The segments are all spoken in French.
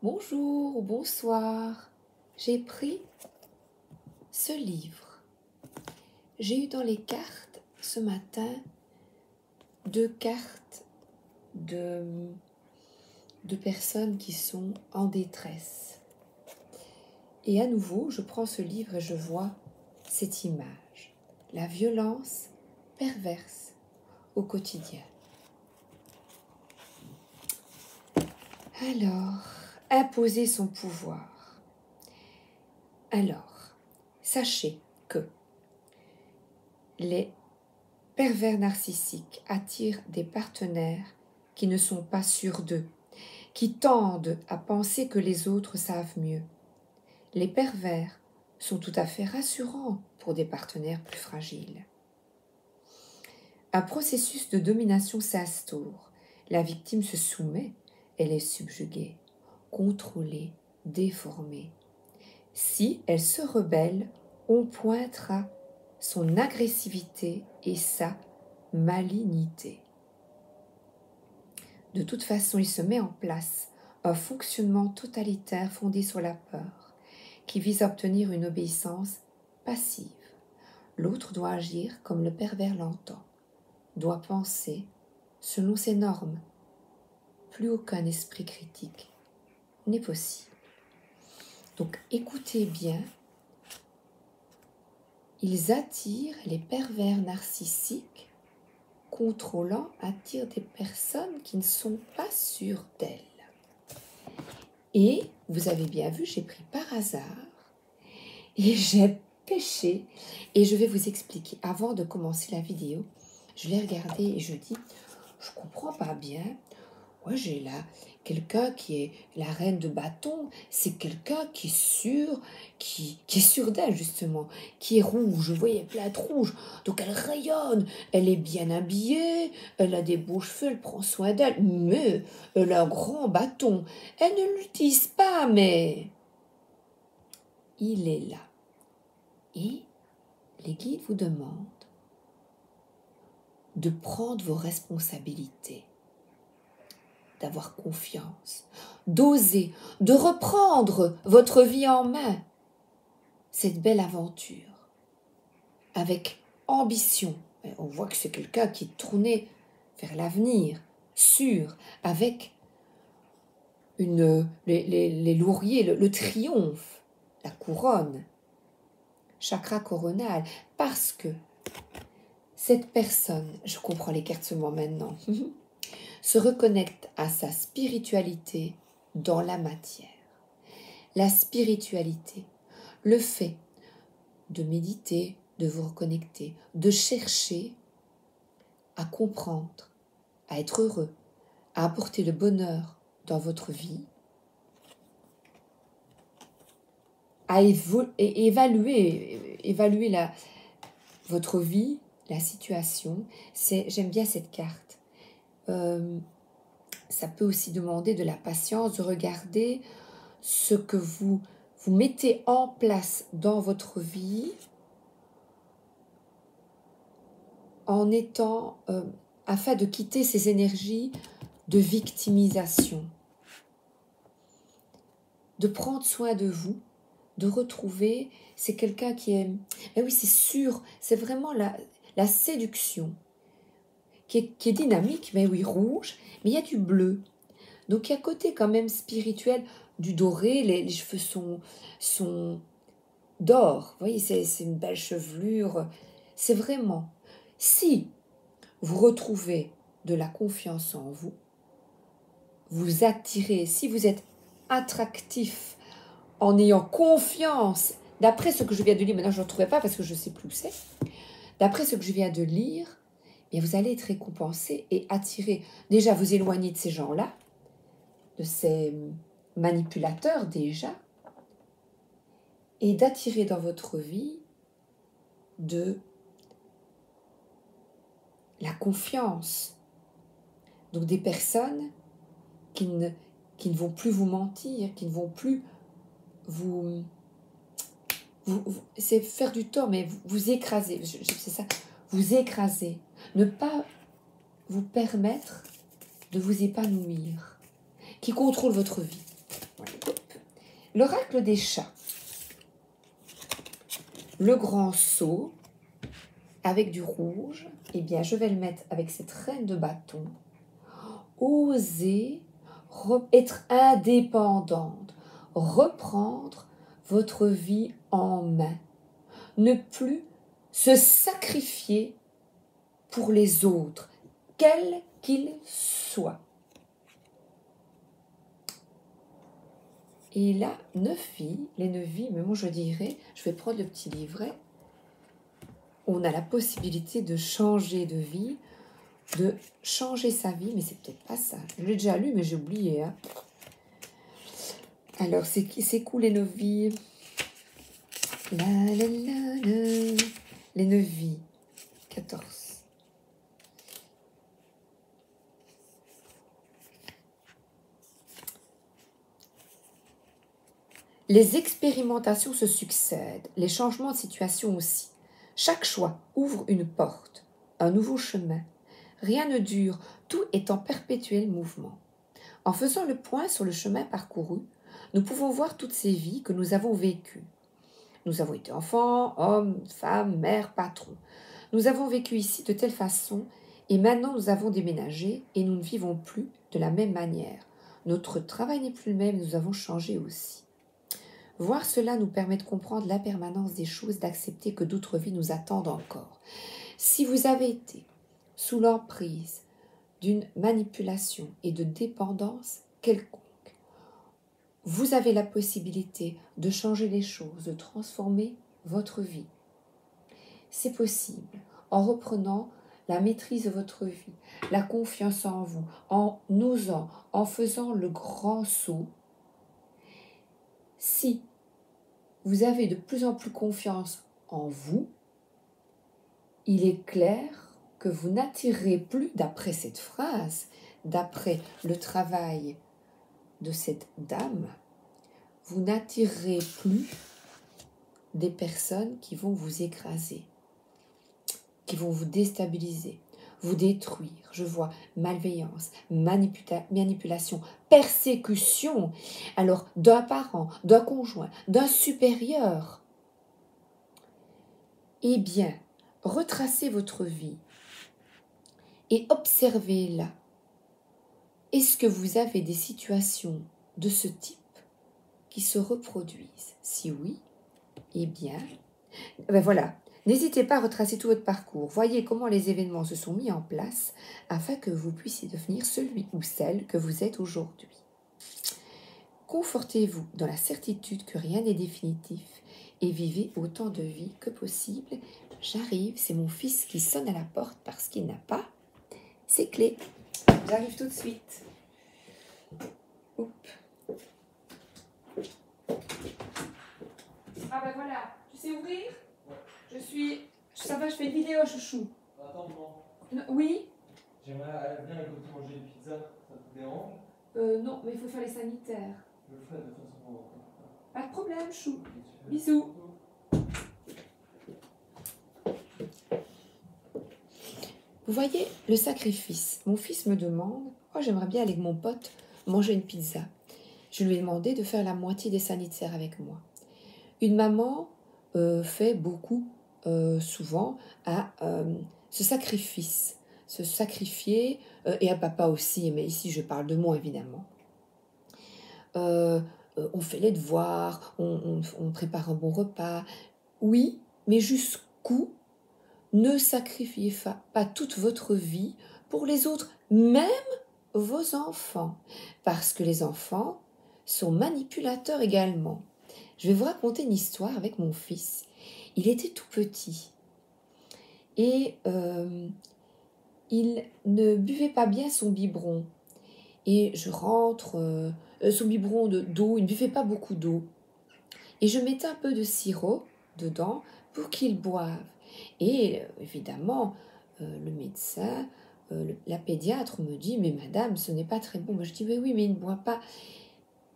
Bonjour ou bonsoir, j'ai pris ce livre. J'ai eu dans les cartes ce matin 2 cartes de personnes qui sont en détresse. Et à nouveau, je prends ce livre et je vois cette image. La violence perverse au quotidien. Alors, imposer son pouvoir. Alors, sachez que les pervers narcissiques attirent des partenaires qui ne sont pas sûrs d'eux, qui tendent à penser que les autres savent mieux. Les pervers sont tout à fait rassurants pour des partenaires plus fragiles. Un processus de domination s'instaure. La victime se soumet, elle est subjuguée, contrôlée, déformée. Si elle se rebelle, on pointera son agressivité et sa malignité. De toute façon, il se met en place un fonctionnement totalitaire fondé sur la peur, qui vise à obtenir une obéissance passive. L'autre doit agir comme le pervers l'entend, doit penser selon ses normes. Plus aucun esprit critique n'est possible. Donc écoutez bien, ils attirent les pervers narcissiques, contrôlant, attirent des personnes qui ne sont pas sûres d'elles. Et vous avez bien vu, j'ai pris par hasard et j'ai pêché. Et je vais vous expliquer. Avant de commencer la vidéo, je l'ai regardé et je dis, je comprends pas bien. Ouais, j'ai là quelqu'un qui est la reine de bâton, c'est quelqu'un qui est sûr, qui est sûr d'elle justement, qui est rouge, vous voyez, plein de rouge, donc elle rayonne, elle est bien habillée, elle a des beaux cheveux, elle prend soin d'elle, mais elle a un grand bâton, elle ne l'utilise pas, mais il est là. Et les guides vous demandent de prendre vos responsabilités, d'avoir confiance, d'oser, de reprendre votre vie en main. Cette belle aventure, avec ambition. On voit que c'est quelqu'un qui est tourné vers l'avenir, sûr, avec les lauriers, le triomphe, la couronne, chakra coronal, parce que cette personne, je comprends les cartes seulement maintenant, se reconnecte à sa spiritualité dans la matière. La spiritualité, le fait de méditer, de vous reconnecter, de chercher à comprendre, à être heureux, à apporter le bonheur dans votre vie, à évaluer votre vie, la situation. J'aime bien cette carte. Ça peut aussi demander de la patience, de regarder ce que vous mettez en place dans votre vie en étant, afin de quitter ces énergies de victimisation, de prendre soin de vous, de retrouver, c'est quelqu'un qui est, mais oui c'est sûr, c'est vraiment la séduction, qui est dynamique, mais oui rouge, mais il y a du bleu, donc il y a côté quand même spirituel, du doré, les cheveux sont d'or, vous voyez, c'est une belle chevelure, c'est vraiment, si vous retrouvez de la confiance en vous, vous attirez, si vous êtes attractif en ayant confiance, d'après ce que je viens de lire, maintenant je ne le retrouvais pas parce que je ne sais plus où c'est, d'après ce que je viens de lire, bien vous allez être récompensé et attirer, déjà vous éloigner de ces gens-là, de ces manipulateurs déjà, et d'attirer dans votre vie de la confiance. Donc des personnes qui ne vont plus vous mentir, qui ne vont plus c'est faire du tort, mais vous écraser, c'est ça, vous écraser, ne pas vous permettre de vous épanouir, qui contrôle votre vie. Voilà. L'oracle des chats. Le grand sceau avec du rouge, eh bien, je vais le mettre avec cette reine de bâton. Osez être indépendante, reprendre votre vie en main, ne plus se sacrifier pour les autres, quels qu'ils soient. Et là, 9 vies, les 9 vies, mais moi je dirais, je vais prendre le petit livret, on a la possibilité de changer de vie, de changer sa vie, mais c'est peut-être pas ça. Je l'ai déjà lu, mais j'ai oublié. Hein. Alors, c'est cool les 9 vies. La, la, la, la. Les 9 vies. 14. Les expérimentations se succèdent, les changements de situation aussi. Chaque choix ouvre une porte, un nouveau chemin. Rien ne dure, tout est en perpétuel mouvement. En faisant le point sur le chemin parcouru, nous pouvons voir toutes ces vies que nous avons vécues. Nous avons été enfants, hommes, femmes, mères, patrons. Nous avons vécu ici de telle façon et maintenant nous avons déménagé et nous ne vivons plus de la même manière. Notre travail n'est plus le même, nous avons changé aussi. Voir cela nous permet de comprendre l'impermanence des choses, d'accepter que d'autres vies nous attendent encore. Si vous avez été sous l'emprise d'une manipulation et de dépendance quelconque, vous avez la possibilité de changer les choses, de transformer votre vie. C'est possible en reprenant la maîtrise de votre vie, la confiance en vous, en osant, en faisant le grand saut. Si vous avez de plus en plus confiance en vous, il est clair que vous n'attirez plus, d'après cette phrase, d'après le travail de cette dame, vous n'attirerez plus des personnes qui vont vous écraser, qui vont vous déstabiliser, vous détruire. Je vois malveillance, manipulation, persécution, alors d'un parent, d'un conjoint, d'un supérieur. Eh bien, retracez votre vie et observez-la. Est-ce que vous avez des situations de ce type qui se reproduisent? Si oui, eh bien, ben voilà. N'hésitez pas à retracer tout votre parcours. Voyez comment les événements se sont mis en place afin que vous puissiez devenir celui ou celle que vous êtes aujourd'hui. Confortez-vous dans la certitude que rien n'est définitif et vivez autant de vie que possible. J'arrive, c'est mon fils qui sonne à la porte parce qu'il n'a pas ses clés. J'arrive tout de suite. Oups. Ah ben voilà, tu sais ouvrir? Ça va, je fais une vidéo, chouchou. Attends, Non, oui? j'aimerais bien écouter manger une pizza, ça te dérange? Non, mais il faut faire les sanitaires. Je le ferai de toute façon. Pas de problème, chou. Bisous. Vous voyez le sacrifice. Mon fils me demande, oh j'aimerais bien aller avec mon pote manger une pizza. Je lui ai demandé de faire la moitié des sanitaires avec moi. Une maman fait beaucoup, souvent, à ce sacrifice. Se sacrifier, et un papa aussi, mais ici je parle de moi évidemment. On fait les devoirs, on prépare un bon repas. Oui, mais jusqu'où ne sacrifiez pas toute votre vie pour les autres, même vos enfants, parce que les enfants sont manipulateurs également. Je vais vous raconter une histoire avec mon fils. Il était tout petit et il ne buvait pas bien son biberon. Et je rentre, son biberon d'eau, il ne buvait pas beaucoup d'eau. Et je mettais un peu de sirop dedans pour qu'il boive. Et évidemment, le médecin, la pédiatre me dit « Mais madame, ce n'est pas très bon. » Moi je dis « Oui, mais il ne boit pas. »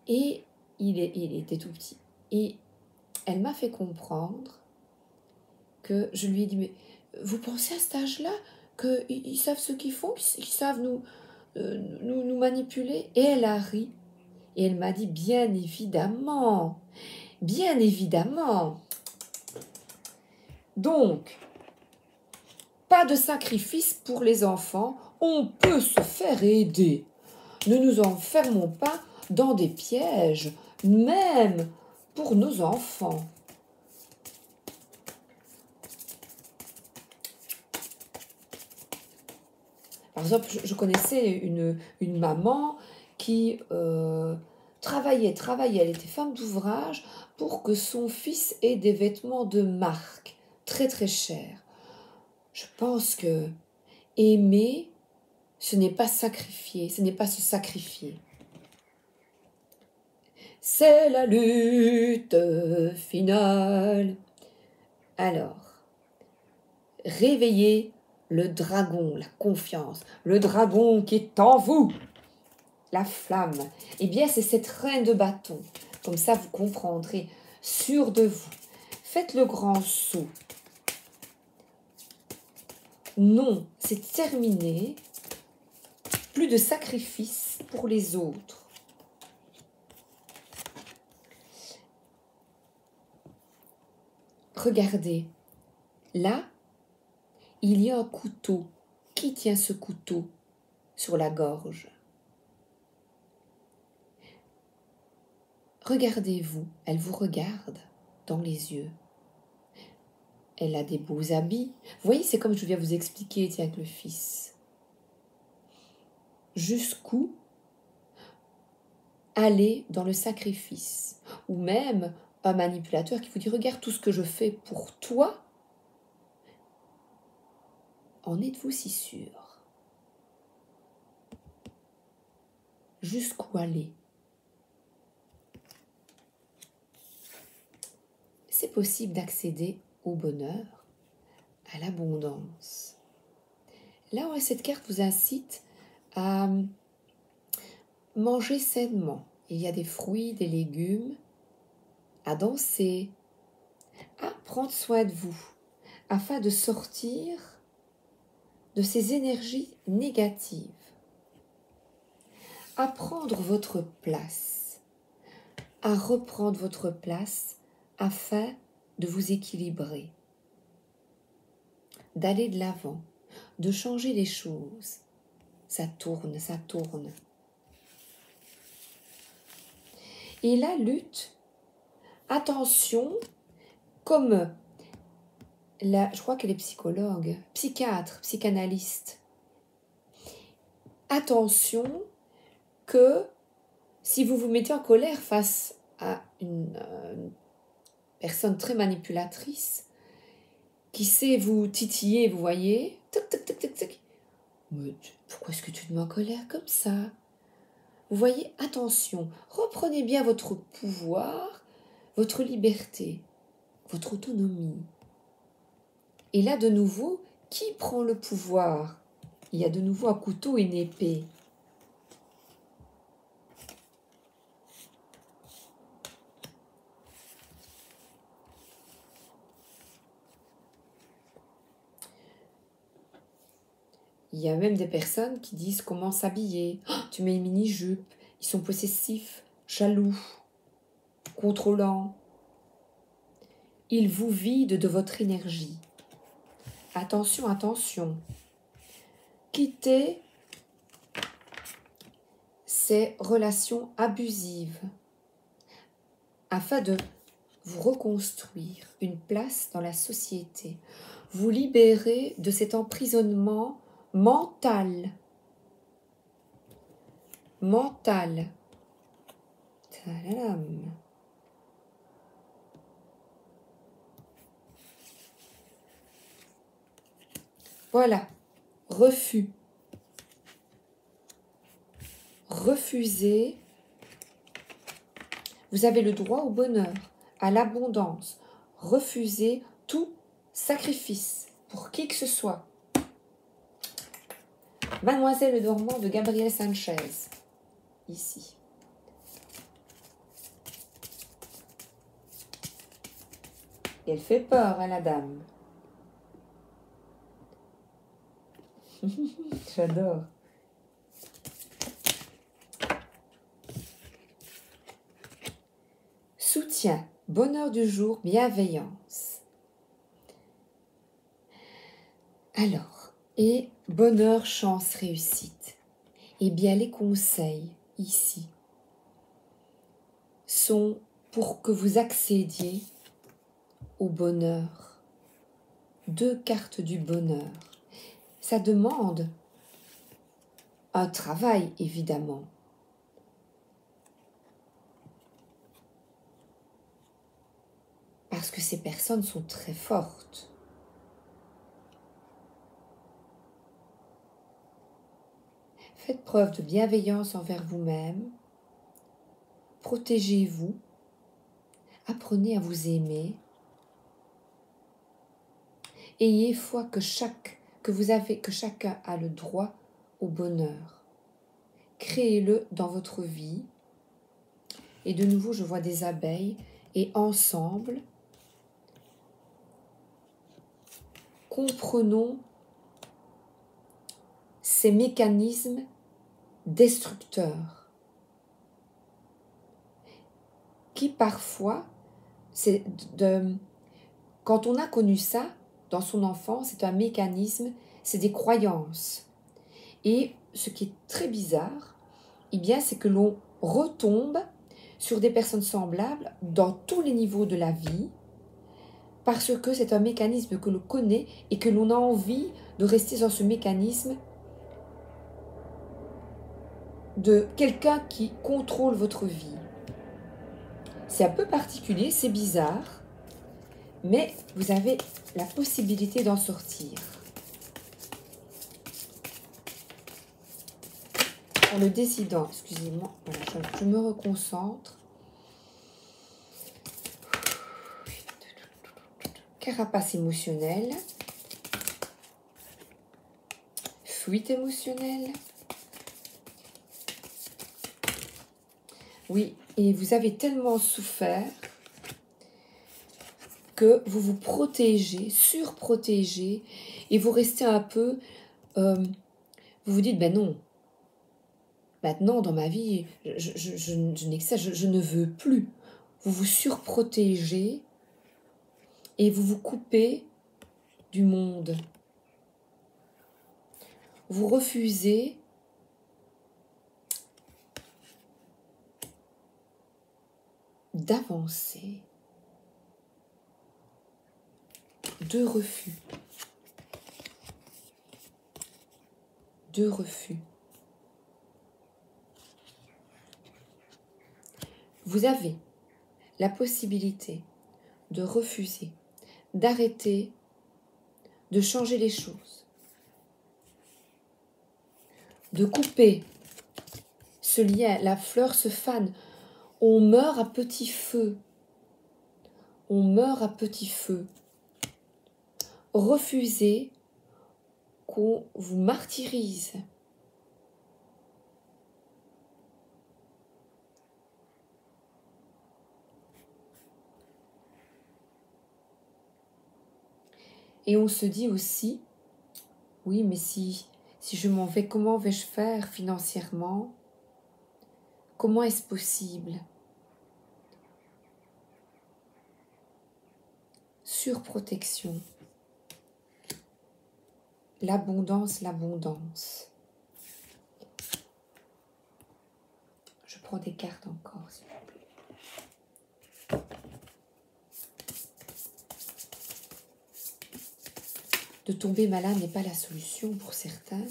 Et il était tout petit. Et elle m'a fait comprendre que je lui ai dit « Mais vous pensez à cet âge-là qu'ils savent ce qu'ils font, qu'ils savent nous manipuler ?» Et elle a ri. Et elle m'a dit, bien évidemment, bien évidemment. Donc, pas de sacrifice pour les enfants, on peut se faire aider. Ne nous enfermons pas dans des pièges, même pour nos enfants. Par exemple, je connaissais une maman qui travaillait, elle était femme d'ouvrage pour que son fils ait des vêtements de marque, très très chers. Je pense que aimer, ce n'est pas sacrifier, ce n'est pas se sacrifier. C'est la lutte finale. Alors, réveillez le dragon, la confiance, le dragon qui est en vous, la flamme. Eh bien, c'est cette reine de bâton. Comme ça, vous comprendrez, sûr de vous. Faites le grand saut. Non, c'est terminé. Plus de sacrifice pour les autres. Regardez, là, il y a un couteau. Qui tient ce couteau sur la gorge? Regardez-vous, elle vous regarde dans les yeux. Elle a des beaux habits. Vous voyez, c'est comme je viens vous expliquer avec le fils. Jusqu'où aller dans le sacrifice? Ou même un manipulateur qui vous dit, regarde tout ce que je fais pour toi. En êtes-vous si sûr? Jusqu'où aller? C'est possible d'accéder au bonheur, à l'abondance. Là, cette carte vous incite à manger sainement. Il y a des fruits, des légumes, à danser, à prendre soin de vous, afin de sortir de ces énergies négatives, à prendre votre place, à reprendre votre place afin de vous équilibrer, d'aller de l'avant, de changer les choses. Ça tourne, ça tourne. Et la lutte, attention, comme je crois qu'elle est psychologue, psychiatre, psychanalyste. Attention que si vous vous mettez en colère face à une personne très manipulatrice qui sait vous titiller, vous voyez, tic, tic, tic, tic, tic. Mais pourquoi est-ce que tu te mets en colère comme ça? Vous voyez, attention, reprenez bien votre pouvoir, votre liberté, votre autonomie. Et là, de nouveau, qui prend le pouvoir? Il y a de nouveau un couteau et une épée. Il y a même des personnes qui disent comment s'habiller. Oh, tu mets une mini-jupe. Ils sont possessifs, jaloux, contrôlants. Ils vous vident de votre énergie. Attention, attention. Quittez ces relations abusives afin de vous reconstruire une place dans la société. Vous libérer de cet emprisonnement mental. Mental. Tadam. Voilà. Refus. Refusez. Vous avez le droit au bonheur, à l'abondance. Refusez tout sacrifice pour qui que ce soit. Mademoiselle le dormant de Gabriel Sanchez, ici. Et elle fait peur à la dame. J'adore. soutien, bonheur du jour, bienveillance. Alors, et bonheur, chance, réussite. Eh bien, les conseils ici sont pour que vous accédiez au bonheur. 2 cartes du bonheur. Ça demande un travail, évidemment. Parce que ces personnes sont très fortes. Faites preuve de bienveillance envers vous-même. Protégez-vous. Apprenez à vous aimer. Ayez foi que chacun a le droit au bonheur. Créez-le dans votre vie. Et de nouveau, je vois des abeilles. Et ensemble, comprenons ces mécanismes destructeurs qui parfois, quand on a connu ça dans son enfance, c'est un mécanisme, c'est des croyances. Et ce qui est très bizarre, eh bien, c'est que l'on retombe sur des personnes semblables dans tous les niveaux de la vie, parce que c'est un mécanisme que l'on connaît et que l'on a envie de rester dans ce mécanisme de quelqu'un qui contrôle votre vie. C'est un peu particulier, c'est bizarre, mais vous avez la possibilité d'en sortir. En le décidant, excusez-moi, voilà, je me reconcentre. Carapace émotionnelle. Fuite émotionnelle. Oui, et vous avez tellement souffert que vous vous protégez, surprotégez, et vous restez un peu... vous vous dites, ben non, maintenant dans ma vie, je n'ai que ça, je ne veux plus. Vous vous surprotégez et vous vous coupez du monde. Vous refusez d'avancer. 2 refus. 2 refus. Vous avez la possibilité de refuser, d'arrêter, de changer les choses, de couper ce lien. La fleur se fane. On meurt à petit feu. On meurt à petit feu. Refusez qu'on vous martyrise. Et on se dit aussi, oui, mais si je m'en vais, comment vais-je faire financièrement? Comment est-ce possible? Surprotection. L'abondance, l'abondance. Je prends des cartes encore, s'il vous plaît. De tomber malade n'est pas la solution pour certains.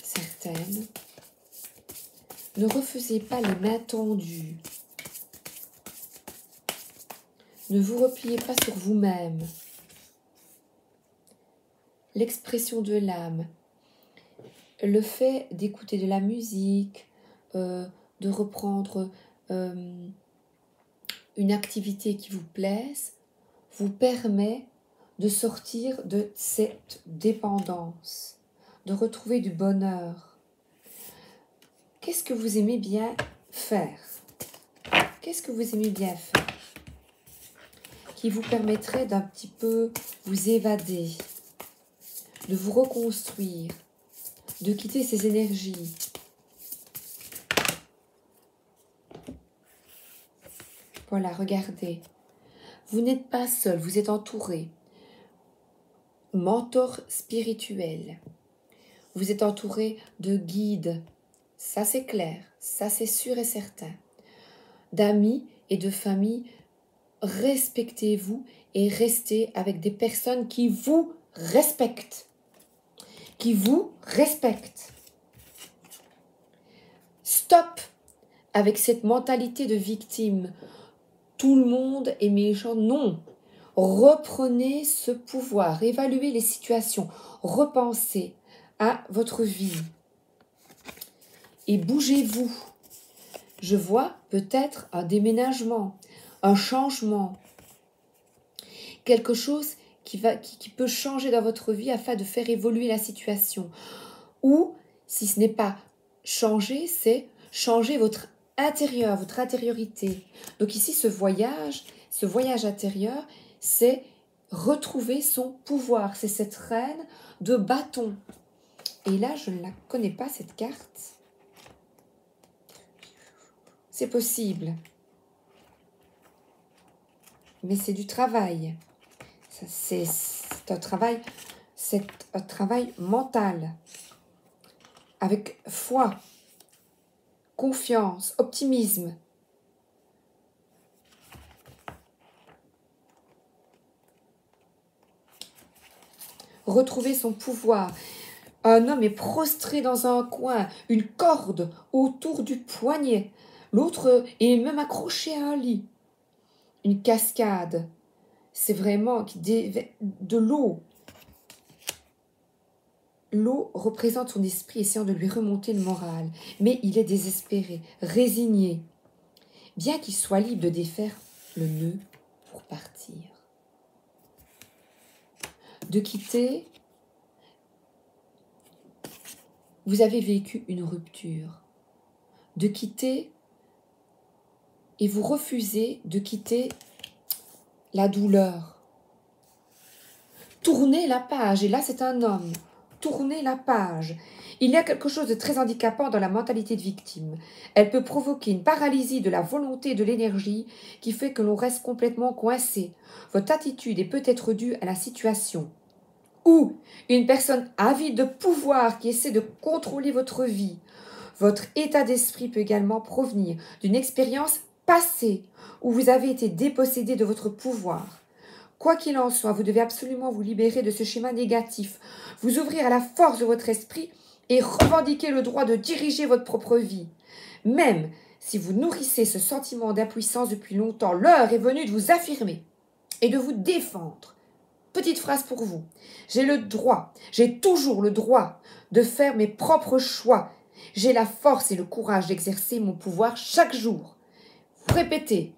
Certaines. Ne refusez pas les mains tendues. Ne vous repliez pas sur vous-même. L'expression de l'âme, le fait d'écouter de la musique, de reprendre une activité qui vous plaise, vous permet de sortir de cette dépendance, de retrouver du bonheur. Qu'est-ce que vous aimez bien faire? Qu'est-ce que vous aimez bien faire qui vous permettrait d'un petit peu vous évader, de vous reconstruire, de quitter ces énergies? Voilà, regardez. Vous n'êtes pas seul, vous êtes entouré. Mentor spirituel. Vous êtes entouré de guides. Ça, c'est clair. Ça, c'est sûr et certain. D'amis et de famille, respectez-vous et restez avec des personnes qui vous respectent. Qui vous respectent. Stop avec cette mentalité de victime. Tout le monde est méchant. Non. Reprenez ce pouvoir, évaluez les situations, repensez à votre vie et bougez-vous. Je vois peut-être un déménagement, un changement, quelque chose qui peut changer dans votre vie afin de faire évoluer la situation. Ou, si ce n'est pas changer, c'est changer votre intérieur, votre intériorité. Donc ici, ce voyage intérieur, c'est retrouver son pouvoir. C'est cette reine de bâton. Et là, je ne la connais pas, cette carte. C'est possible. Mais c'est du travail. C'est un travail mental. Avec foi, confiance, optimisme. Retrouver son pouvoir. Un homme est prostré dans un coin, une corde autour du poignet. L'autre est même accroché à un lit. Une cascade. C'est vraiment de l'eau. L'eau représente son esprit, essayant de lui remonter le moral. Mais il est désespéré, résigné. Bien qu'il soit libre de défaire le nœud pour partir. De quitter. Vous avez vécu une rupture. De quitter et vous refusez de quitter la douleur. Tournez la page. Et là, c'est un homme. Tournez la page. Il y a quelque chose de très handicapant dans la mentalité de victime. Elle peut provoquer une paralysie de la volonté et de l'énergie qui fait que l'on reste complètement coincé. Votre attitude est peut-être due à la situation. Ou une personne avide de pouvoir qui essaie de contrôler votre vie. Votre état d'esprit peut également provenir d'une expérience passée où vous avez été dépossédé de votre pouvoir. Quoi qu'il en soit, vous devez absolument vous libérer de ce schéma négatif, vous ouvrir à la force de votre esprit et revendiquer le droit de diriger votre propre vie. Même si vous nourrissez ce sentiment d'impuissance depuis longtemps, l'heure est venue de vous affirmer et de vous défendre. Petite phrase pour vous. J'ai toujours le droit de faire mes propres choix. J'ai la force et le courage d'exercer mon pouvoir chaque jour. Vous répétez.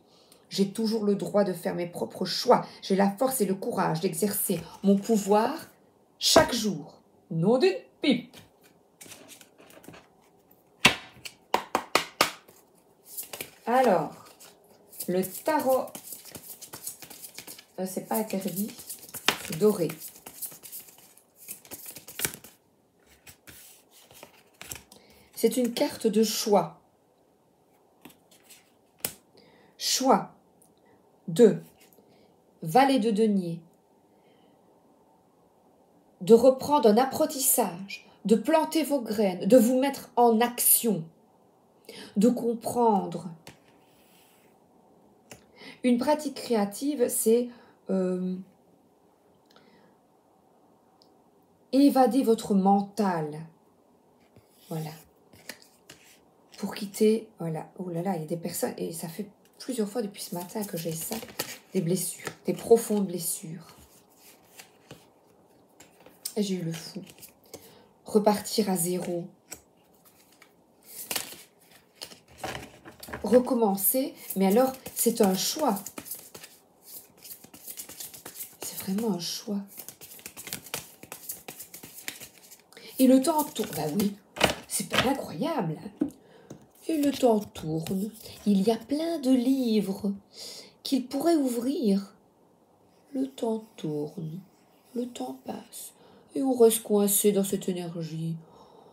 J'ai toujours le droit de faire mes propres choix. J'ai la force et le courage d'exercer mon pouvoir chaque jour. Nom d'une pipe. Alors, le tarot, c'est pas interdit, c'est doré. C'est une carte de choix. Choix. 2. Valet de denier. De reprendre un apprentissage, de planter vos graines, de vous mettre en action, de comprendre. Une pratique créative, c'est évader votre mental. Voilà. Pour quitter, voilà. Oh là là, il y a des personnes, et ça fait plusieurs fois depuis ce matin que j'ai ça, des blessures, des profondes blessures. Et j'ai eu le fou. Repartir à zéro. Recommencer, mais alors c'est un choix. C'est vraiment un choix. Et le temps tourne. Bah oui, c'est pas incroyable. Et le temps tourne. Il y a plein de livres qu'il pourrait ouvrir. Le temps tourne. Le temps passe. Et on reste coincé dans cette énergie.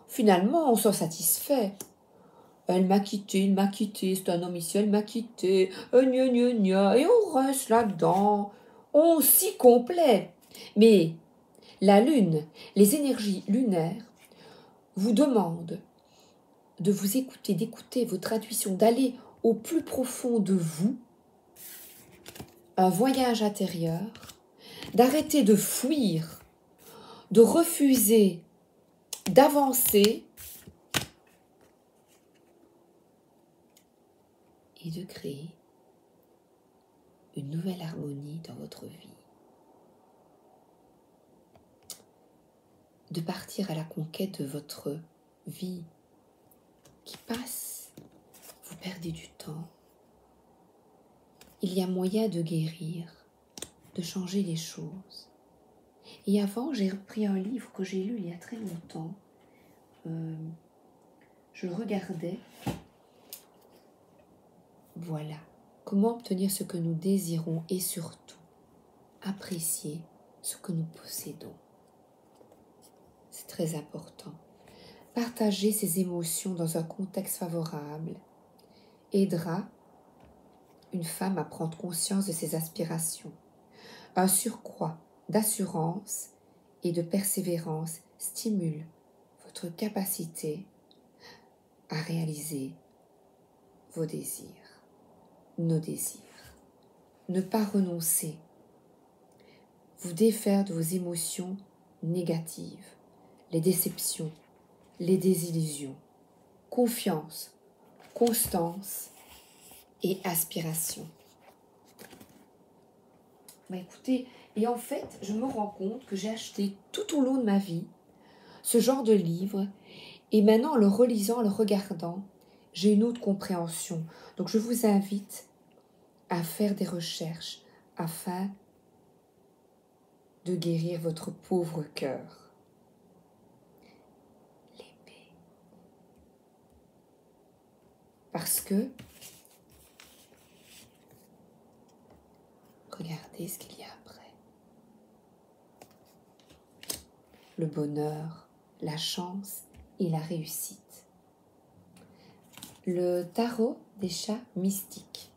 Finalement, on s'en satisfait. Elle m'a quitté, il m'a quitté, c'est un homme ici, elle m'a quitté, gna gna gna, et on reste là-dedans, on s'y complaît. Mais la lune, les énergies lunaires vous demandent de vous écouter, d'écouter votre intuition, d'aller au plus profond de vous, un voyage intérieur, d'arrêter de fuir, de refuser, d'avancer et de créer une nouvelle harmonie dans votre vie. De partir à la conquête de votre vie qui passe, vous perdez du temps. Il y a moyen de guérir, de changer les choses. Et avant, j'ai repris un livre que j'ai lu il y a très longtemps. Je le regardais. Voilà. Comment obtenir ce que nous désirons et surtout apprécier ce que nous possédons. C'est très important. Partager ses émotions dans un contexte favorable aidera une femme à prendre conscience de ses aspirations. Un surcroît d'assurance et de persévérance stimule votre capacité à réaliser vos désirs, nos désirs. Ne pas renoncer, vous défaire de vos émotions négatives, les déceptions, les désillusions, confiance, constance et aspiration. Écoutez, et en fait, je me rends compte que j'ai acheté tout au long de ma vie ce genre de livre, et maintenant en le relisant, en le regardant, j'ai une autre compréhension. Donc je vous invite à faire des recherches afin de guérir votre pauvre cœur. L'épée. Parce que, regardez ce qu'il y a après. Le bonheur, la chance et la réussite. Le tarot des chats mystiques.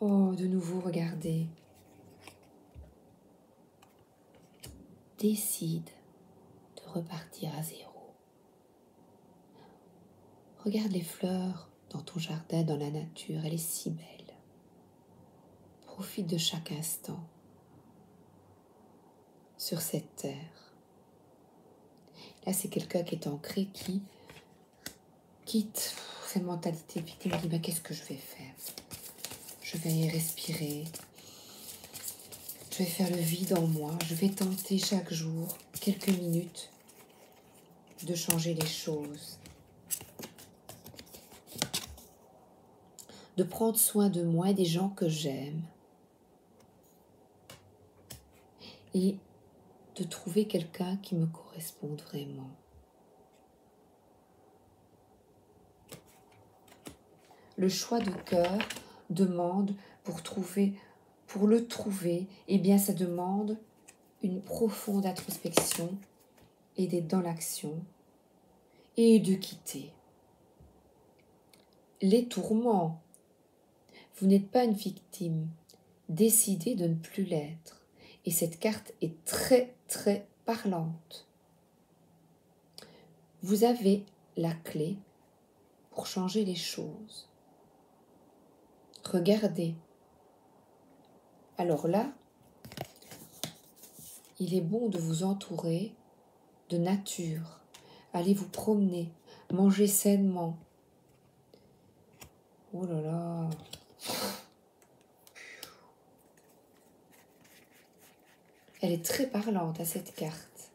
Oh, de nouveau, regardez. Décide de repartir à zéro. Regarde les fleurs dans ton jardin, dans la nature, elle est si belle. Profite de chaque instant sur cette terre. Là, c'est quelqu'un qui est ancré, qui quitte cette mentalité, puis qui me dit, qu'est-ce que je vais faire? Je vais respirer, je vais faire le vide en moi, je vais tenter chaque jour, quelques minutes, de changer les choses, de prendre soin de moi et des gens que j'aime, et de trouver quelqu'un qui me corresponde vraiment. Le choix de cœur demande, pour le trouver, eh bien ça demande une profonde introspection et d'être dans l'action et de quitter les tourments. Vous n'êtes pas une victime, décidez de ne plus l'être. Et cette carte est très très parlante. Vous avez la clé pour changer les choses. Regardez. Alors là, il est bon de vous entourer de nature. Allez vous promener, manger sainement. Oh là là. Elle est très parlante à cette carte.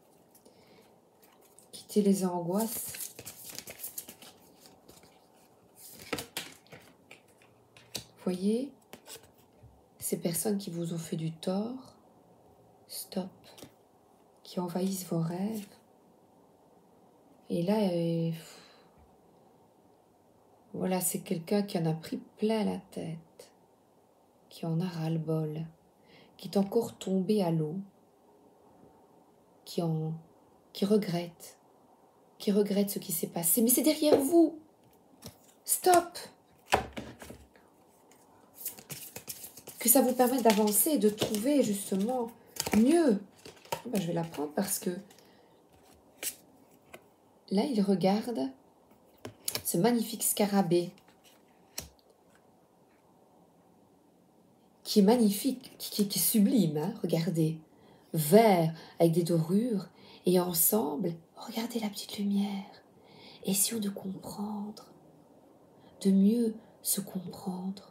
Quitter les angoisses. Voyez, ces personnes qui vous ont fait du tort, stop, qui envahissent vos rêves. Et là, voilà, c'est quelqu'un qui en a pris plein la tête, qui en a ras-le-bol, qui est encore tombé à l'eau. qui regrette ce qui s'est passé. Mais c'est derrière vous. Stop. Que ça vous permette d'avancer et de trouver justement mieux. Ben, je vais la prendre parce que là, il regarde ce magnifique scarabée qui est magnifique, qui est sublime, hein, regardez. Vert avec des dorures et ensemble, regardez la petite lumière. Essayons de comprendre, de mieux se comprendre.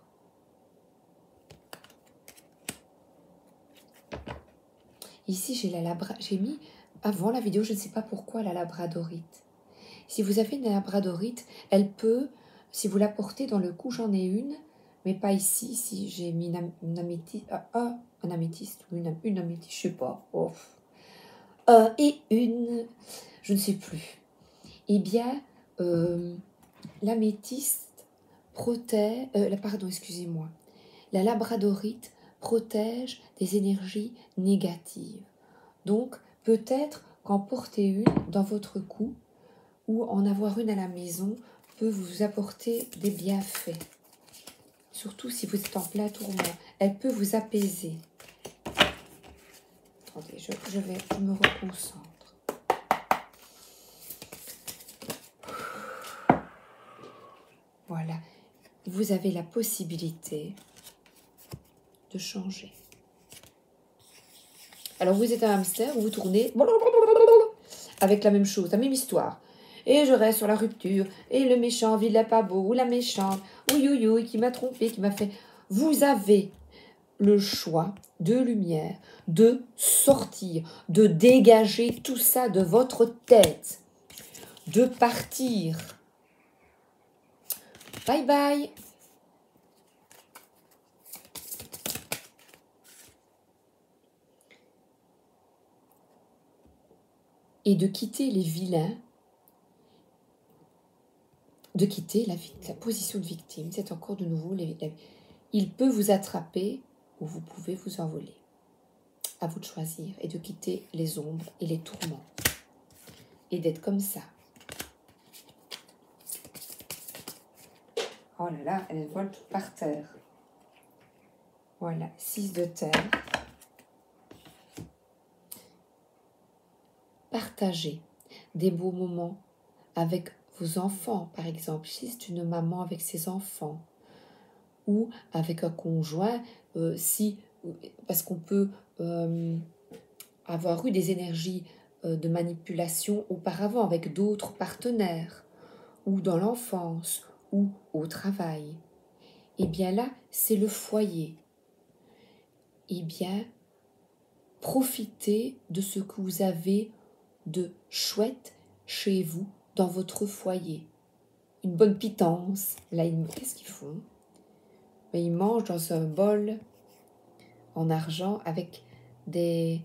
Ici, j'ai mis avant la vidéo, je ne sais pas pourquoi, la labradorite. Si vous avez une labradorite, elle peut, si vous la portez dans le cou, j'en ai une, mais pas ici. Ici, j'ai mis une améthyste, un améthyste ou une améthyste, je ne sais pas. Oh. Et une, je ne sais plus. Eh bien, l'améthyste protège, pardon, excusez-moi, la labradorite protège des énergies négatives. Donc, peut-être qu'en porter une dans votre cou ou en avoir une à la maison peut vous apporter des bienfaits. Surtout si vous êtes en plein tourment. Elle peut vous apaiser. Attendez, je me reconcentre. Voilà. Vous avez la possibilité de changer. Alors vous êtes un hamster, vous tournez avec la même chose, la même histoire. Et je reste sur la rupture, et le méchant vilain pas beau, ou la méchante, ou qui m'a trompé, qui m'a fait... Vous avez le choix de lumière, de sortir, de dégager tout ça de votre tête, de partir. Bye bye. Et de quitter les vilains, de quitter la position de victime. C'est encore de nouveau, il peut vous attraper ou vous pouvez vous envoler. À vous de choisir et de quitter les ombres et les tourments. Et d'être comme ça. Oh là là, elle vole tout par terre. Voilà, 6 de terre. Partagez des beaux moments avec vos enfants, par exemple. Si c'est une maman avec ses enfants ou avec un conjoint, parce qu'on peut avoir eu des énergies de manipulation auparavant avec d'autres partenaires ou dans l'enfance ou au travail. Et bien là, c'est le foyer. Et bien, profitez de ce que vous avez de chouette chez vous, dans votre foyer. Une bonne pitance. Là, qu'est-ce qu'ils font? Ils mangent dans un bol en argent avec des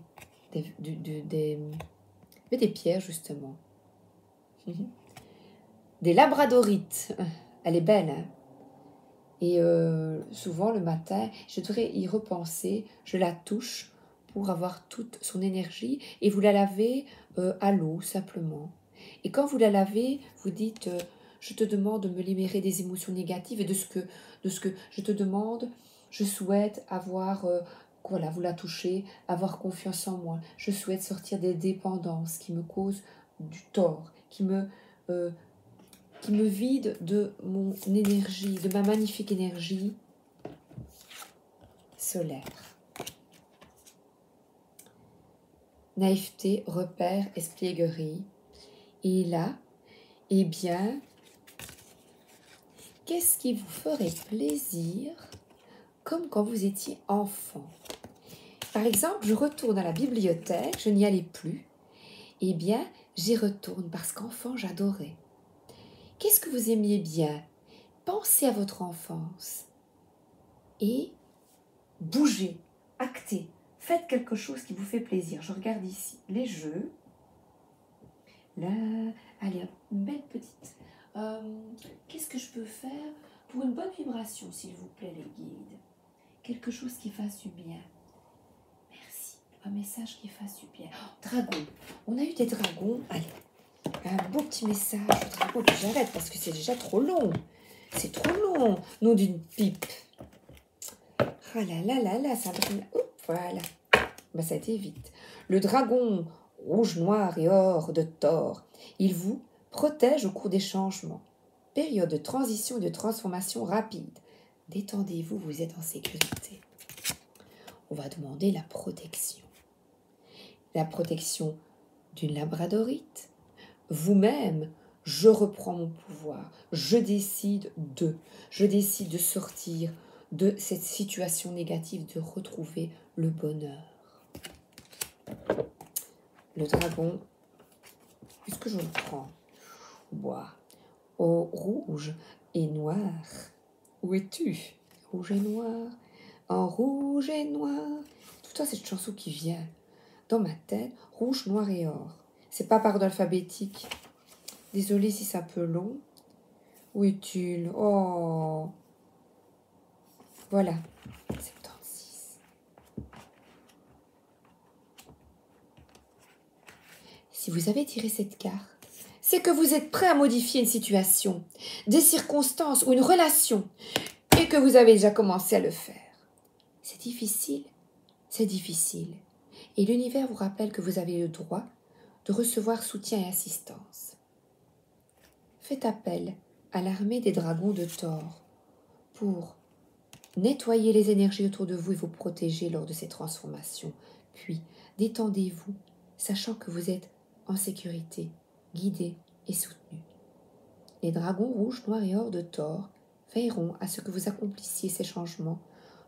pierres, justement. Des labradorites. Elle est belle, hein? Et souvent, le matin, je devrais y repenser. Je la touche pour avoir toute son énergie. Et vous la lavez à l'eau, simplement. Et quand vous la lavez, vous dites je te demande de me libérer des émotions négatives et de ce que je te demande, je souhaite avoir, voilà, vous la touchez, avoir confiance en moi. Je souhaite sortir des dépendances qui me causent du tort, qui me vide de mon énergie, de ma magnifique énergie solaire. Naïveté, repère, espièglerie. Et là, eh bien, qu'est-ce qui vous ferait plaisir comme quand vous étiez enfant? Par exemple, je retourne à la bibliothèque, je n'y allais plus. Eh bien, j'y retourne parce qu'enfant, j'adorais. Qu'est-ce que vous aimiez bien? Pensez à votre enfance et bougez, actez, faites quelque chose qui vous fait plaisir. Je regarde ici les jeux. Là, allez, une belle petite. Qu'est-ce que je peux faire pour une bonne vibration, s'il vous plaît, les guides? Quelque chose qui fasse du bien. Merci. un message qui fasse du bien. Oh, dragon. On a eu des dragons. Allez, un beau petit message. Dragon, puis j'arrête parce que c'est déjà trop long. C'est trop long. Nom d'une pipe. Ah là là là là, ça brille. Oh, voilà. Ben, ça a été vite. Le dragon rouge, noir et or de Thor. Il vous protège au cours des changements. Période de transition et de transformation rapide. Détendez-vous, vous êtes en sécurité. On va demander la protection. La protection d'une labradorite. Vous-même, je reprends mon pouvoir. Je décide de sortir de cette situation négative, de retrouver le bonheur. Le dragon, est-ce que je le prends? Bois. Au rouge et noir. Où es-tu? Rouge et noir. En rouge et noir. Tout ça, c'est cette chanson qui vient dans ma tête. Rouge, noir et or. C'est pas par ordre alphabétique. Désolée si c'est un peu long. Où es-tu? Oh. Voilà. 76. Si vous avez tiré cette carte, c'est que vous êtes prêt à modifier une situation, des circonstances ou une relation, et que vous avez déjà commencé à le faire. C'est difficile, et l'univers vous rappelle que vous avez le droit de recevoir soutien et assistance. Faites appel à l'armée des dragons de Thor pour nettoyer les énergies autour de vous et vous protéger lors de ces transformations. Puis, détendez-vous, sachant que vous êtes en sécurité, guidé et soutenu. Les dragons rouges, noirs et or de Thor veilleront à ce que vous accomplissiez ces changements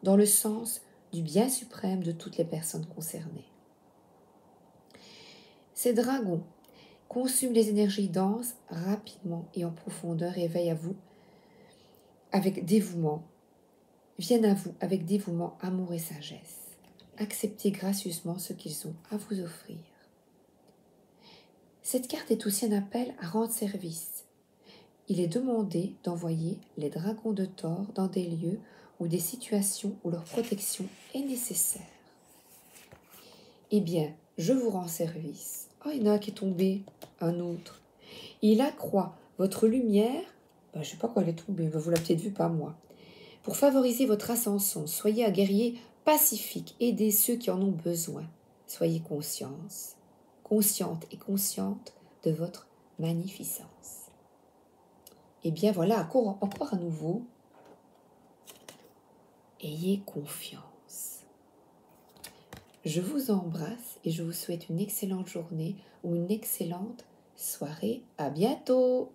dans le sens du bien suprême de toutes les personnes concernées. Ces dragons consument les énergies denses rapidement et en profondeur et veillent à vous avec dévouement, viennent à vous avec dévouement, amour et sagesse. Acceptez gracieusement ce qu'ils ont à vous offrir. Cette carte est aussi un appel à rendre service. Il est demandé d'envoyer les dragons de Thor dans des lieux ou des situations où leur protection est nécessaire. Eh bien, je vous rends service. Oh, il y en a un qui est tombé, un autre. Il accroît votre lumière, je ne sais pas quand elle est tombée, vous l'avez peut-être vu, pas moi. Pour favoriser votre ascension, soyez un guerrier pacifique, aidez ceux qui en ont besoin. Soyez consciente et consciente de votre magnificence. Eh bien voilà, encore à nouveau, ayez confiance. Je vous embrasse et je vous souhaite une excellente journée ou une excellente soirée. À bientôt!